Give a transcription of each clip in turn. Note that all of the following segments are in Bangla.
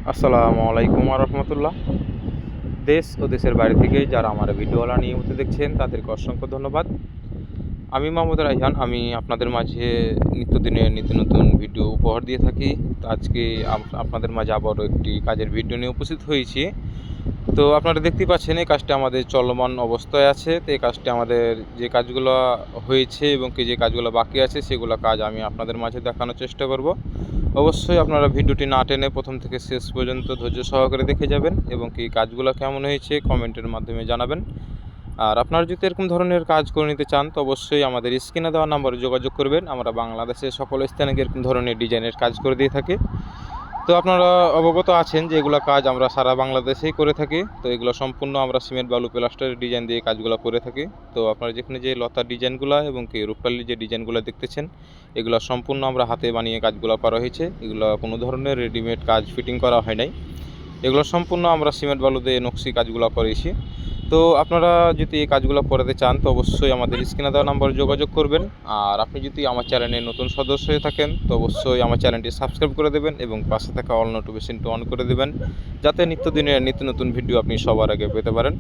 আসসালামু আলাইকুম রহমতুল্লাহ। দেশ ও দেশের বাইরে থেকে যারা আমার ভিডিওলা নিয়মিত দেখছেন তাদেরকে অসংখ্য ধন্যবাদ। আমি মাহমুদ রাইহান, আমি আপনাদের মাঝে নিত্যদিনের নিত্য নতুন ভিডিও উপহার দিয়ে থাকি। তো আজকে আপনাদের মাঝে আবারও একটি কাজের ভিডিও নিয়ে উপস্থিত হয়েছি। তো আপনারা দেখতেই পাচ্ছেন এই কাজটি আমাদের চলমান অবস্থায় আছে। তো এই কাজটি আমাদের যে কাজগুলো হয়েছে এবং কি যে কাজগুলো বাকি আছে সেগুলো কাজ আমি আপনাদের মাঝে দেখানোর চেষ্টা করব। অবশ্যই আপনারা ভিডিওটি না টেনে প্রথম থেকে শেষ পর্যন্ত ধৈর্য সহকারে দেখে যাবেন এবং কি কাজগুলো কেমন হয়েছে কমেন্টের মাধ্যমে জানাবেন। আর আপনারা যদি এরকম ধরনের কাজ করে নিতে চান তো অবশ্যই আমাদের স্ক্রিনে দেওয়া নাম্বারে যোগাযোগ করবেন। আমরা বাংলাদেশের সকল স্থানে এরকম ধরনের ডিজাইনের কাজ করে দিয়ে থাকি। তো আপনারা অবগত আছেন যে এগুলো কাজ আমরা সারা বাংলাদেশেই করে থাকি। তো এগুলো সম্পূর্ণ আমরা সিমেন্ট বালু প্লাস্টারের ডিজাইন দিয়ে কাজগুলো করে থাকি। তো আপনারা যেখানে যে লতার ডিজাইনগুলো এবং কি রূপকালির যে ডিজাইনগুলো দেখতেছেন এগুলো সম্পূর্ণ আমরা হাতে বানিয়ে কাজগুলো করা হয়েছে। এগুলো কোনো ধরনের রেডিমেড কাজ ফিটিং করা হয় নাই। এগুলো সম্পূর্ণ আমরা সিমেন্ট বালু দিয়ে নকশি কাজগুলো করেছি। তো আপনারা যদি এই কাজগুলো করাতে চান তো অবশ্যই আমাদের স্ক্রিনে দেওয়া নাম্বারে যোগাযোগ করবেন। আর আপনি যদি আমার চ্যানেলে নতুন সদস্য হয়ে থাকেন তো অবশ্যই আমার চ্যানেলটি সাবস্ক্রাইব করে দেবেন এবং পাশে থাকা অল নোটিফিকেশনটি অন করে দেবেন, যাতে নিত্যদিনের নিত্য নতুন ভিডিও আপনি সবার আগে পেতে পারেন।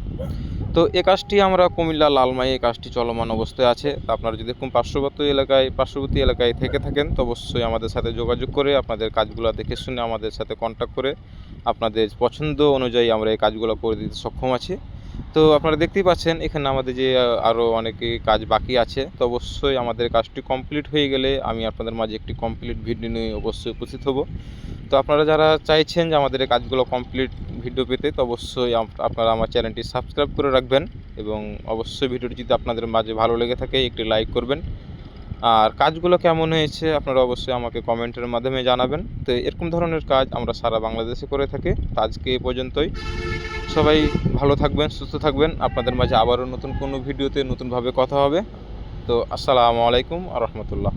তো এই কাজটি আমরা কুমিল্লা লালমাই এই কাজটি চলমান অবস্থায় আছে। তো আপনারা যদি এরকম পার্শ্ববর্তী এলাকায় থেকে থাকেন তো অবশ্যই আমাদের সাথে যোগাযোগ করে আপনাদের কাজগুলো দেখে শুনে আমাদের সাথে কন্ট্যাক্ট করে আপনাদের পছন্দ অনুযায়ী আমরা এই কাজগুলো করে দিতে সক্ষম আছি। তো আপনারা দেখতেই পাচ্ছেন এখানে আমাদের যে আরও অনেকে কাজ বাকি আছে। তো অবশ্যই আমাদের কাজটি কমপ্লিট হয়ে গেলে আমি আপনাদের মাঝে একটি কমপ্লিট ভিডিও নিয়ে অবশ্যই উপস্থিত হব। তো আপনারা যারা চাইছেন যে আমাদের এই কাজগুলো কমপ্লিট ভিডিও পেতে তো অবশ্যই আপনারা আমার চ্যানেলটি সাবস্ক্রাইব করে রাখবেন এবং অবশ্যই ভিডিওটি যদি আপনাদের মাঝে ভালো লেগে থাকে একটি লাইক করবেন। আর কাজগুলো কেমন হয়েছে আপনারা অবশ্যই আমাকে কমেন্টের মাধ্যমে জানাবেন। তো এরকম ধরনের কাজ আমরা সারা বাংলাদেশে করে থাকি। তো আজকে এ পর্যন্তই। সবাই ভালো থাকবেন, সুস্থ থাকবেন। আপনাদের মাঝে আবারও নতুন কোনো ভিডিওতে নতুনভাবে কথা হবে। তো আসসালামু আলাইকুম রহমতুল্লাহ।